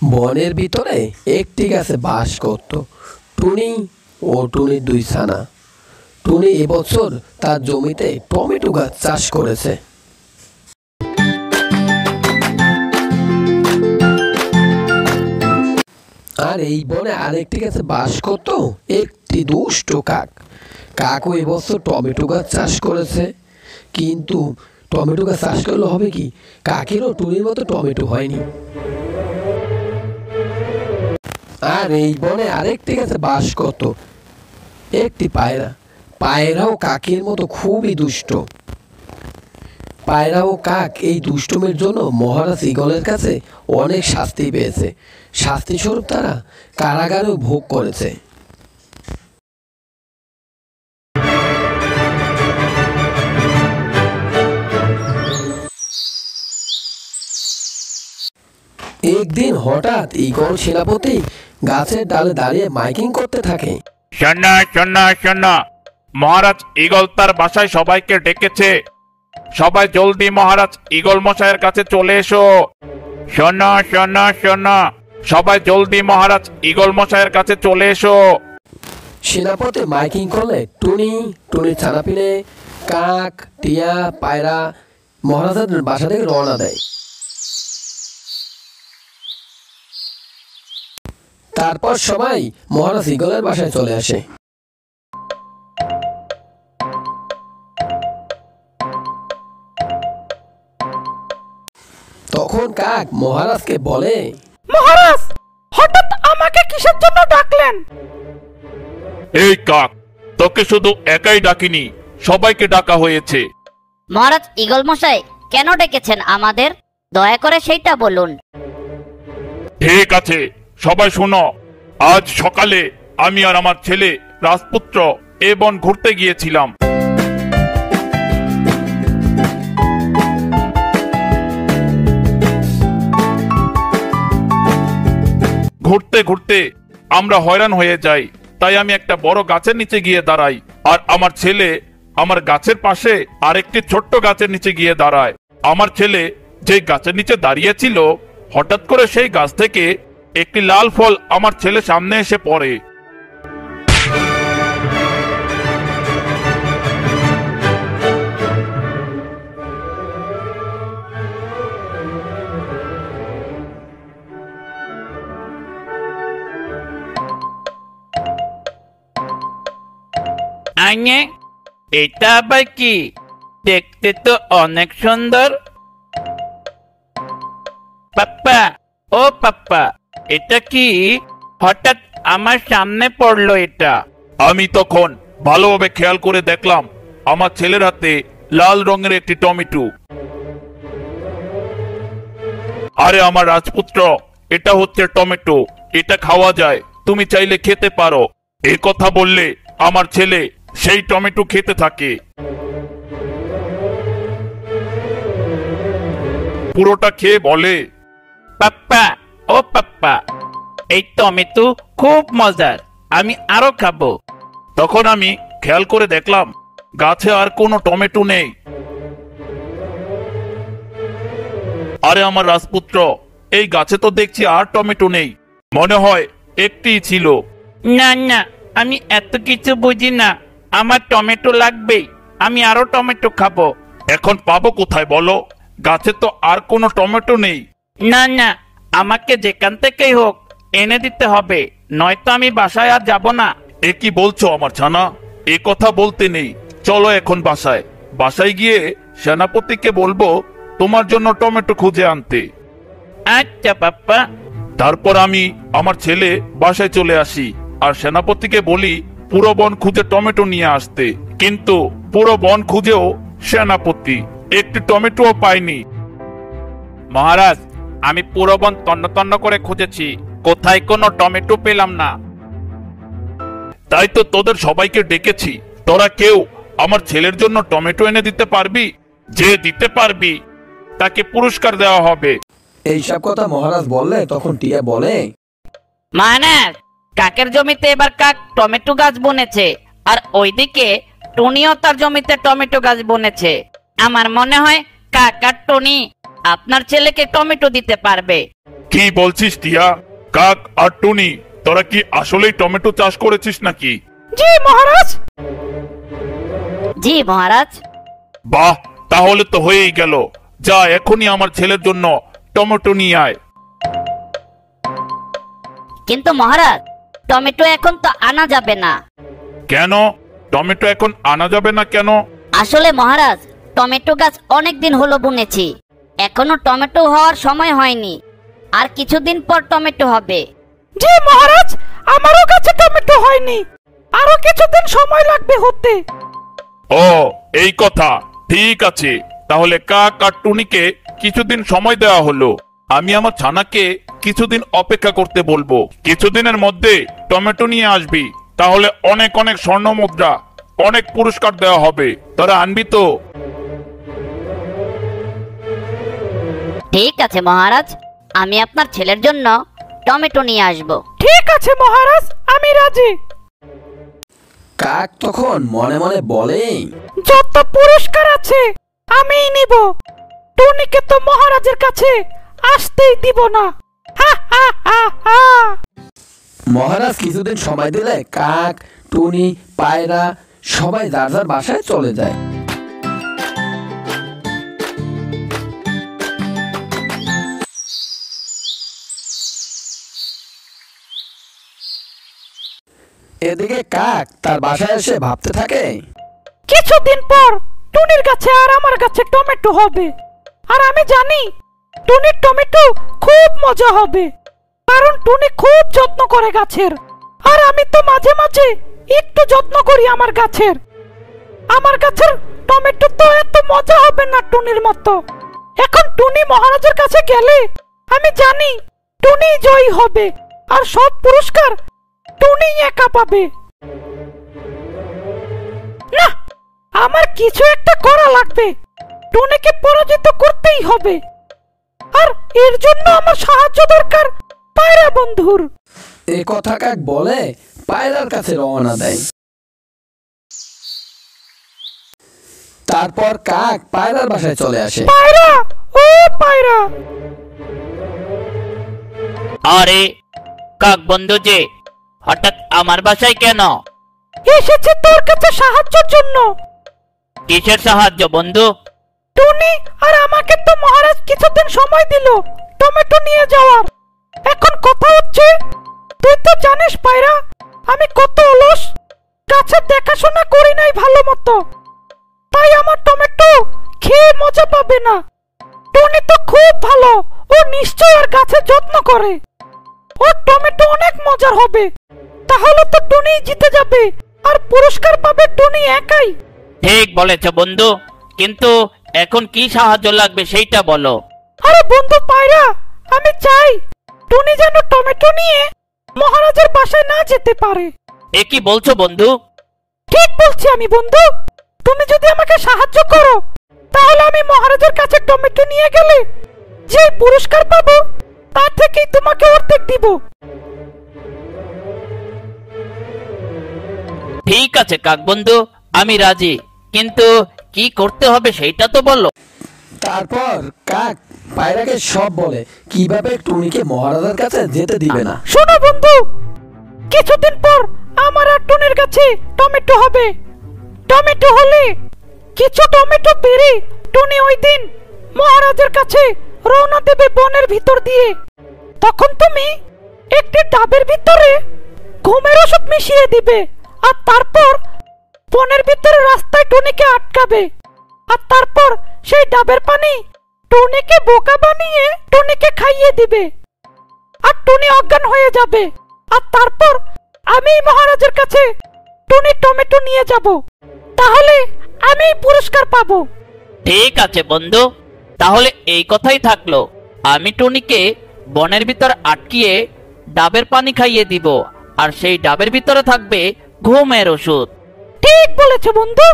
বনের ভিতরে একটি গাছে বাস করত টুনি ও টুনির দুই ছানা। টুনি এবছর তার জমিতে টমেটো গাছ চাষ করেছে। আর এই বনে আরেকটি গাছে বাস করত একটি দুষ্ট কাক। কাকও এবছর টমেটো গাছ চাষ করেছে, কিন্তু টমেটো গাছ চাষ করলে হবে কি, কাকেরও টুনির মতো টমেটো হয়নি। আর এই বনে আরেকটি গাছে বাস করত একটি পায়রা। পায়রাও কাকের মতো খুবই দুষ্ট। পায়রা ও কাক এই দুষ্টুমির জন্য মহারাজ ঈগলের কাছে অনেক শাস্তি পেয়েছে। শাস্তি স্বরূপ তারা কারাগারেও ভোগ করেছে। একদিন হঠাৎ ঈগল সেনাপতি গাছের ডালে দাঁড়িয়ে মাইকিং করতে থাকে। শোনো শোনো শোনো, মহারাজ ঈগল তার বাসায় সবাইকে ডেকেছে। সবাই জলদি মহারাজ ঈগল মশাইয়ের কাছে চলে এসো। শোনো শোনো শোনো, সবাই জলদি মহারাজ ঈগল মশাইয়ের কাছে চলে এসো। সেনাপতি মাইকিং করলে টুনি, টুনির ছানাপিনে, কাক, টিয়া, পায়রা মহারাজের বাসা থেকে রওনা দেয়। তারপর সবাই মহারাজ ঈগলের বাসায় চলে আসে। তখন কাক মহারাজকে বলে, মহারাজ, হঠাৎ আমাকে কিসের জন্য ডাকলেন? এই কাক, তোকে শুধু একাই ডাকিনি, সবাইকে ডাকা হয়েছে। মহারাজ ঈগল মশাই কেন ডেকেছেন আমাদের, দয়া করে সেইটা বলুন। ঠিক আছে, সবাই শোনো। আজ সকালে আমি আর আমার ছেলে রাজপুত্র এ বন ঘুরতে গিয়েছিলাম। ঘুরতে ঘুরতে আমরা হয়রান হয়ে যাই, তাই আমি একটা বড় গাছের নিচে গিয়ে দাঁড়াই, আর আমার ছেলে আমার গাছের পাশে আরেকটি ছোট্ট গাছের নিচে গিয়ে দাঁড়ায়। আমার ছেলে যে গাছের নিচে দাঁড়িয়েছিল, হঠাৎ করে সেই গাছ থেকে একটি লাল ফল আমার ছেলে সামনে এসে পড়ে। আগে এটা আবার কি? দেখতে তো অনেক সুন্দর। পাপ্পা, ও পাপ্পা, এটা কি হঠাৎ আমার সামনে পড়লো? এটা আমি তখন ভালোভাবে খেয়াল করে দেখলাম আমার ছেলের হাতে লাল রঙের একটি টমেটো। আরে আমার রাজপুত্র, এটা হচ্ছে টমেটো, এটা খাওয়া যায়, তুমি চাইলে খেতে পারো। এই কথা বললে আমার ছেলে সেই টমেটো খেতে থাকে। পুরোটা খেয়ে বলে, পাপ্পা, ও পাপ্পা, এই টমেটো খুব মজার, আমি আরো খাবো। তখন আমি খেয়াল করে দেখলাম গাছে আর কোনো টমেটো নেই। আরে আমার রাজপুত্র, এই গাছে তো দেখছি আর টমেটো নেই, মনে হয় একটিই ছিল। না না, আমি এত কিছু বুঝি না, আমার টমেটো লাগবেই, আমি আরো টমেটো খাবো। এখন পাবো কোথায় বলো? গাছে তো আর কোনো টমেটো নেই। না না, আমাকে যেখান থেকেই হোক এনে দিতে হবে, নয়তো আমি বাসায় আর যাব না। এ কি বলছো আমার ছানা? এ কথা বলতে নেই, চলো এখন বাসায়। বাসায় গিয়ে সেনাপতিকে বলবো তোমার জন্য টমেটো খুঁজে আনতে। আচ্ছা পাপ্পা। তারপর আমি আমার ছেলে বাসায় চলে আসি আর সেনাপতিকে বলি পুরো বন খুঁজে টমেটো নিয়ে আসতে। কিন্তু পুরো বন খুঁজেও সেনাপতি একটি টমেটোও পাইনি। মহারাজ, আমি পুরো বন তন্ন তন্ন করে খুঁজেছি, কোথায় কোনো টমেটো পেলাম না। তাই তো তোদের সবাইকে ডেকেছি, তোরা কেউ আমার ছেলের জন্য টমেটো এনে দিতে পারবি? যে দিতে পারবি তাকে পুরস্কার দেওয়া হবে। এইসব কথা মহারাজ বললে তখন টিয়া বলে, মহারাজ, কাকের জমিতে এবার কাক টমেটো গাছ বুনেছে, আর ওইদিকে টুনিও তার জমিতে টমেটো গাছ বুনেছে। আমার মনে হয় কাক আর টুনি আপনার ছেলেকে টমেটো দিতে পারবে। কি বলছিস টিয়া? কাক আর টুনি, তোরা কি আসলেই টমেটো চাষ করেছিস নাকি? জি মহারাজ। জি মহারাজ। বাহ, তাহলে তো হয়েই গেল। যা, এখনই আমার ছেলের জন্য টমেটো নিয়ে আয়। কিন্তু মহারাজ, টমেটো এখন তো আনা যাবে না। কেন টমেটো এখন আনা যাবে না কেন? আসলে মহারাজ, টমেটো গাছ অনেক দিন হলো বুনেছি, এখনো টমেটো হওয়ার সময় হয়নি। আর কিছুদিন পর টমেটো হবে। জি মহারাজ, আমারও কাছে টমেটো হয়নি, আরো কিছুদিন সময় লাগবে হতে। ও, এই কথা। ঠিক আছে, তাহলে কাক আর টুনিকে কিছুদিন সময় দেওয়া হলো। আমি আমার ছানাকে কিছুদিন অপেক্ষা করতে বলবো। কিছুদিনের মধ্যে টমেটো নিয়ে আসবি, তাহলে অনেক অনেক স্বর্ণ মুদ্রা, অনেক পুরস্কার দেওয়া হবে। তোরা আনবি তো? ঠিক আছে মহারাজ, আমি আপনার ছেলের জন্য টমেটো নিয়ে আসব। ঠিক আছে মহারাজ, আমি রাজি। কাক তখন মনে মনে বলে, যত পুরস্কার আছে আমিই নিব, টুনিকে তো মহারাজের কাছে আসতেই দিব না। হা হা হা হা। মহারাজ কিছুদিন সময় দিলে কাক, টুনি, পায়রা সবাই যার যার বাসায় চলে যায়। এদিকে কাক তার বাসায় এসে ভাবতে থাকে, কিছুদিন পর টুনির গাছে আর আমার গাছে টমেটো হবে, আর আমি জানি টুনির টমেটো খুব মজা হবে, কারণ টুনি খুব যত্ন করে গাছের, আর আমি তো মাঝে মাঝে একটু যত্ন করি আমার গাছের। আমার গাছের টমেটো তো এত মজা হবে না টুনির মতো। এখন টুনি মহারাজের কাছে গেলে আমি জানি টুনি জয়ী হবে, আর সব পুরস্কার টুনি একা পাবে। না, আমার কিছু একটা করা লাগবে, টুনিকে পরাজিত করতেই হবে, আর এর জন্য আমার সাহায্য দরকার পায়রা বন্ধুর। এ কথা কাক বলে পায়রার কাছে রওনা দেয়। তারপর কাক পায়রার বাসায় চলে আসে। পায়রা, ও পায়রা। আরে কাক বন্ধু যে, হঠাৎ আমার বাসায় কেন? এসেছে তোর কাছে সাহায্যের জন্য। কিসের সাহায্য বন্ধু? টুনি আর আমাকে তো মহারাজ কিছুদিন সময় দিল টমেটো নিয়ে যাওয়ার। এখন কথা হচ্ছে, তুই তো জানিস পায়রা আমি কত অলস, গাছের দেখাশোনা করি নাই ভালো মতো, তাই আমার টমেটো খেয়ে মজা পাবে না। টুনি তো খুব ভালো, ও নিশ্চয় আর গাছের যত্ন করে, ওর টমেটো অনেক মজার হবে। তাহলে তো টুনি জিতে যাবে, আর পুরস্কার পাবে টুনি একাই। ঠিক বলেছ বন্ধু, কিন্তু এখন কি সাহায্য লাগবে সেইটা বলো। আরে বন্ধু পায়রা, আমি চাই টুনি যেন টমেটো নিয়ে মহারাজের বাসায় না যেতে পারে। এ কি বলছো বন্ধু? ঠিক বলছি আমি বন্ধু, তুমি যদি আমাকে সাহায্য করো তাহলে আমি মহারাজের কাছে টমেটো নিয়ে গেলে যে পুরস্কার পাবো তার থেকেই তোমাকে অর্ধেক দিব। ঠিক আছে কাক বন্ধু, আমি রাজি, কিন্তু কি করতে হবে সেইটা তো বলো। তারপর কাক পায়রাকে সব বলে কিভাবে টুনিকে মহারাজার কাছে যেতে দিবে না। শোনো বন্ধু, কিছুদিন পর আমার আর টুনির কাছে টমেটো হবে। টমেটো হলে কিছু টমেটো পেরে টুনি ওই দিন মহারাজের কাছে রওনা দেবে বনের ভিতর দিয়ে। তখন তুমি একটি ডাবের ভিতরে ঘুমের ওষুধ মিশিয়ে দিবে, আর তারপর বনের ভিতরে রাস্তায় টুনিকে আটকাবে, আর তারপর সেই ডাবের পানি টুনিকে বোকা বানিয়ে টুনিকে খাইয়ে দিবে, আর টুনি অজ্ঞান হয়ে যাবে। আর তারপর আমি মহারাজের কাছে টুনি টমেটো নিয়ে যাব, তাহলে আমি পুরস্কার পাবো। ঠিক আছে বন্ধু, তাহলে এই কথাই থাকলো। আমি টুনিকে বনের ভিতর আটকিয়ে ডাবের পানি খাইয়ে দিব, আর সেই ডাবের ভিতরে থাকবে ঘুমের ওষুধ। ঠিক বলেছো বন্ধু।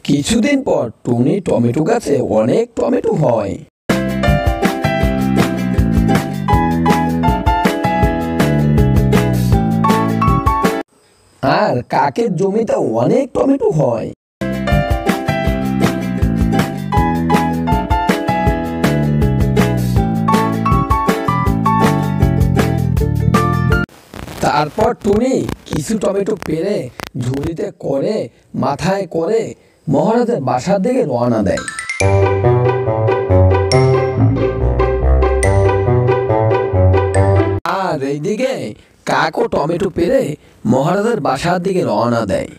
কিছুদিন পর টুনি টমেটো গাছে অনেক টমেটো হয়। আর কাকের জমিতে অনেক টমেটো হয়। তারপর টুনি কিছু টমেটো পেড়ে ঝুড়িতে করে মাথায় করে মহারাজের বাসার দিকে রওনা দেয়। আর এইদিকে কাকও টমেটো পেড়ে মহারাজের বাসার দিকে রওনা দেয়।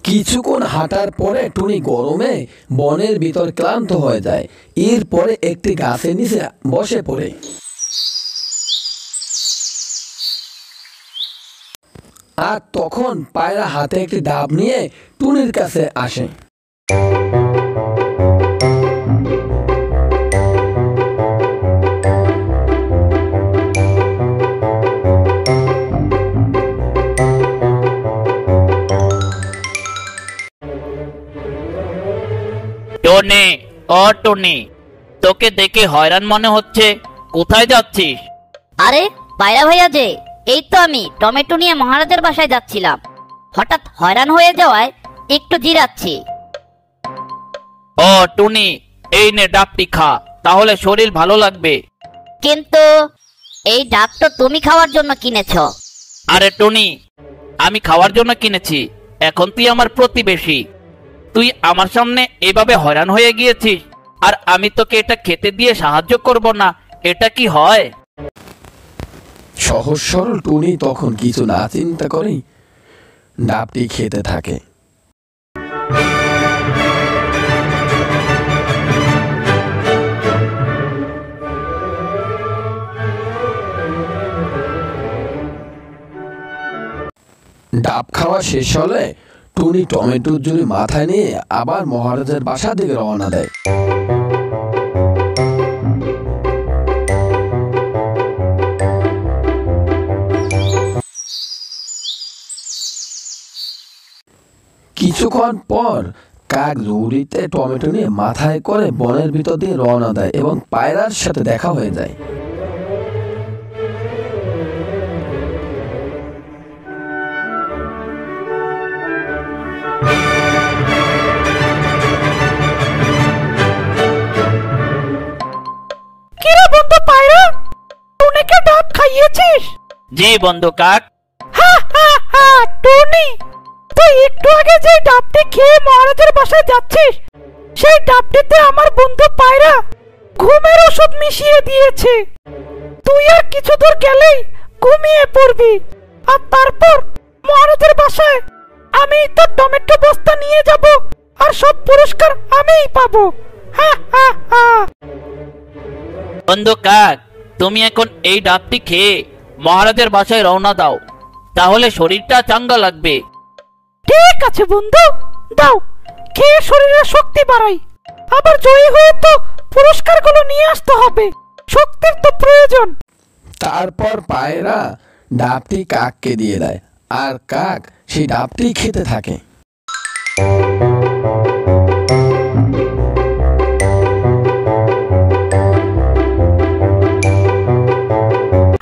কিছুক্ষণ হাঁটার পরে টুনি গরমে বনের ভিতর ক্লান্ত হয়ে যায়। এরপরে একটি গাছের নিচে বসে পড়ে। আর তখন পায়রা হাতে একটি ডাব নিয়ে টুনির কাছে আসে। টনি, ও টনি, তোকে দেখে হয়রান মনে হচ্ছে, কোথায় যাচ্ছিস? আরে পায়রা ভাইয়া যে, এই তো আমি টমেটো নিয়ে মহারাজের বাসায় যাচ্ছিলাম। হঠাৎ হয়রান হয়ে যাওয়ায় একটু জিরাচ্ছি। ও টুনি, এই নে ডাবটি খা, তাহলে শরীর ভালো লাগবে। কিন্তু এই ডাব তো তুমি খাওয়ার জন্য কিনেছো। আরে টুনি, আমি খাওয়ার জন্য কিনেছি, এখন তুই আমার প্রতিবেশী। তুই আমার সামনে এভাবে হয়রান হয়ে গিয়েছিস, আর আমি তোকে এটা খেতে দিয়ে সাহায্য করব না, এটা কি হয়? সহজ সরল টুনি তখন কিছু না চিন্তা করে ডাবটি খেতে থাকে। ডাব খাওয়া শেষ হলে টুনি টমেটোর ঝুড়ি মাথায় নিয়ে আবার মহারাজের বাসা দিকে রওনা দেয়। কিছুক্ষণ পর কাক ঝুড়িতে টমেটো নিয়ে মাথায় করে বনের ভিতর দিয়ে রওনা দেয় এবং পায়রার সাথে দেখা হয়ে যায়। কিরে বন্ধু পায়রা, টুনিকে ডাব খাইয়েছিস? জি বন্ধু কাক। হা হা হা, টুনি তুই একটু আগে যে ডাবটি খেয়ে মহারাজের বাসায় যাচ্ছিস, সেই ডাবটিতে আমার বন্ধু পায়রা ঘুমের ওষুধ মিশিয়ে দিয়েছে। তুই আর কিছু দূর গেলেই ঘুমিয়ে পড়বি, আর তারপর মহারাজের বাসায় আমি তো টমেটো বস্তা নিয়ে যাব, আর সব পুরস্কার আমিই পাবো। হা হা হা। বন্ধু কাক, তুমি এখন এই ডাবটি খেয়ে মহারাজের বাসায় রওনা দাও, তাহলে শরীরটা চাঙ্গা লাগবে। ঠিক আছে বন্ধু, দাও, খেয়ে শরীরে শক্তি বাড়াই। আবার জয়ী হয়ে তো পুরস্কারগুলো নিয়ে আসতে হবে, শক্তির তো প্রয়োজন। তারপর পায়রা ডাবটি কাককে দিয়ে দেয়, আর কাক সেই ডাবটি খেতে থাকে।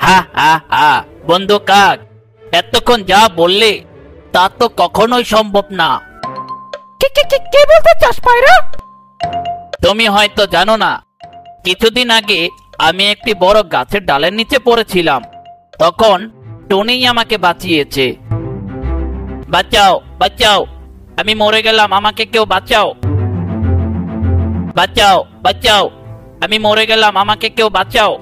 হা হা হা, বন্ধু কাক, এতক্ষণ যা বললে তা তো কখনোই সম্ভব না। কে বলতে চাস পায়রা? তুমি হয়তো জানো না, কিছুদিন আগে আমি একটি বড় গাছের ডালের নিচে পড়েছিলাম, তখন টনি আমাকে বাঁচিয়েছে। বাঁচাও বাঁচাও, আমি মরে গেলাম, আমাকে কেউ বাঁচাও। বাঁচাও বাঁচাও, আমি মরে গেলাম, আমাকে কেউ বাঁচাও।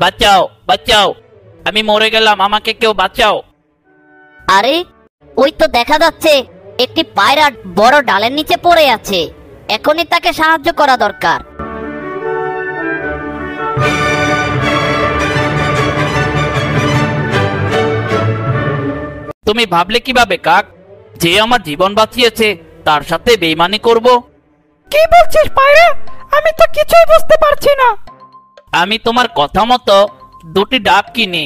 বাঁচাও বাঁচাও, আমি মরে গেলাম, আমাকে কেউ বাঁচাও। আরে ওই তো দেখা যাচ্ছে একটি পায়রা বড় ডালের নিচে পড়ে আছে, এখনই তাকে সাহায্য করা দরকার। তুমি ভাবলে কিভাবে কাক, যে আমার জীবন বাঁচিয়েছে তার সাথে বেইমানি করব? কি বলছিস পায়রা? আমি তো কিছুই বুঝতে পারছি না। আমি তোমার কথা মতো দুটি ডাব কিনি,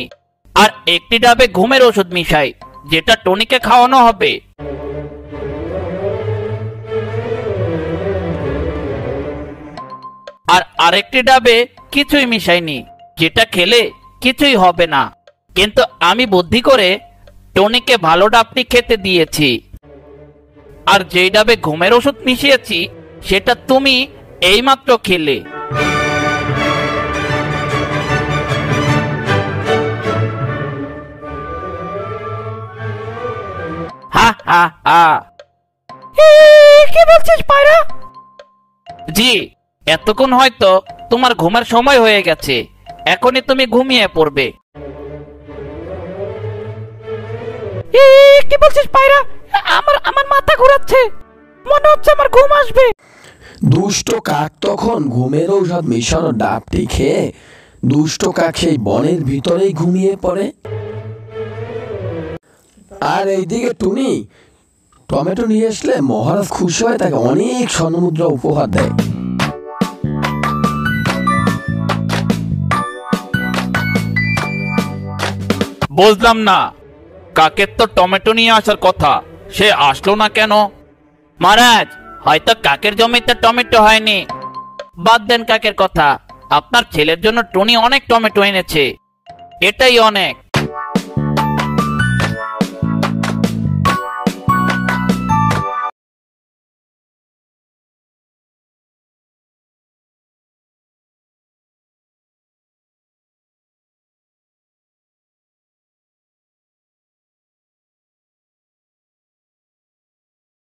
আর একটি ডাবে ঘুমের ওষুধ মিশাই, যেটা টনিকে খাওয়ানো হবে। আর আরেকটি ডাবে কিছুই মিশাইনি, যেটা খেলে কিছুই হবে না। কিন্তু আমি বুদ্ধি করে টনিকে ভালো ডাবটি খেতে দিয়েছি, আর যেই ডাবে ঘুমের ওষুধ মিশিয়েছি সেটা তুমি এইমাত্র খেলে। হা হা হা। কি বলছিস পায়রা? জি, এতক্ষণ হয়তো তোমার ঘুমের সময় হয়ে গেছে, এখনই তুমি ঘুমিয়ে পড়বে। কি বলছিস পায়রা? আমার আমার মাথা ঘোরাচ্ছে, মনে হচ্ছে আমার ঘুম আসবে। দুষ্ট কাক তখন ঘুমের ঔষধ মিশানো ডাবটি খেয়ে দুষ্ট কাক সেই বনের ভিতরেই ঘুমিয়ে পড়ে। আর এইদিকে টুনি টমেটো নিয়ে আসলে মহারাজ খুশি হয়, তাকে অনেক স্বর্ণমুদ্রা উপহার দেয়। বুঝলাম না, কাকের তো টমেটো নিয়ে আসার কথা, সে আসলো না কেন? মহারাজ, হয়তো কাকের জমিতে টমেটো হয়নি। বাদ দেন কাকের কথা, আপনার ছেলের জন্য টুনি অনেক টমেটো এনেছে, এটাই অনেক।